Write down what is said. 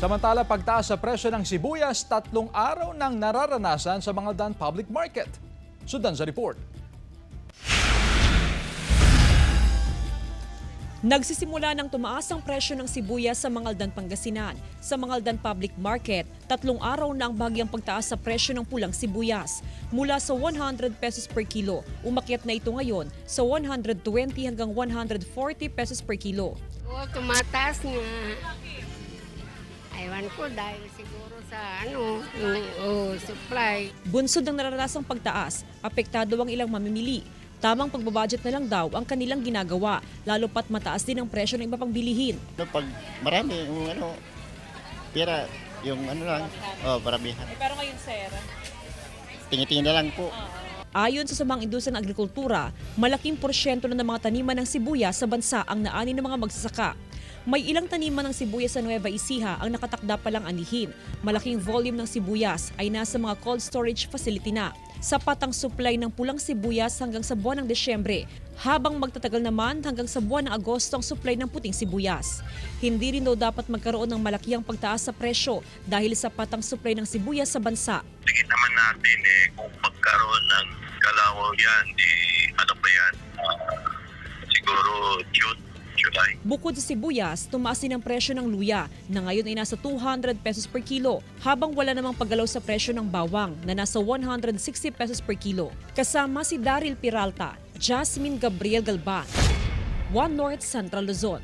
Samantala, pagtaas sa presyo ng sibuyas, 3 araw nang nararanasan sa Mangaldan Public Market. Sundan sa report. Nagsisimula ng tumaas ang presyo ng sibuyas sa Mangaldan, Pangasinan. Sa Mangaldan Public Market, 3 araw na ang bahagyang pagtaas sa presyo ng pulang sibuyas. Mula sa 100 pesos per kilo, umakyat na ito ngayon sa 120 hanggang 140 pesos per kilo. Tumataas nga. Aywan ko dahil siguro sa supply. Bunsod ng naranasang pagtaas, apektado ang ilang mamimili. Tamang pagbabudget na lang daw ang kanilang ginagawa, lalo pat mataas din ang presyo ng iba pang bilihin. Pag marami, pera, lang, paramihan. Pero ngayon, sir? Tingin-tingin na lang po. Ayon sa Samang Industriya ng Agrikultura, malaking porsyento na ng mga taniman ng sibuyas sa bansa ang naani ng mga magsasaka. May ilang taniman ng sibuyas sa Nueva Ecija ang nakatakda palang anihin. Malaking volume ng sibuyas ay nasa mga cold storage facility na. Sapat ang supply ng pulang sibuyas hanggang sa buwan ng Desyembre, habang magtatagal naman hanggang sa buwan ng Agosto ang supply ng puting sibuyas. Hindi rin daw dapat magkaroon ng malakiang pagtaas sa presyo dahil sapat ang supply ng sibuyas sa bansa. Tingin naman natin kung magkaroon ng galaw yan, siguro June, July. Bukod sa sibuyas, tumaas din ang presyo ng luya na ngayon ay nasa 200 pesos per kilo, habang wala namang paggalaw sa presyo ng bawang na nasa 160 pesos per kilo. Kasama si Daryl Peralta, Jasmine Gabriel Galban, One North Central Luzon.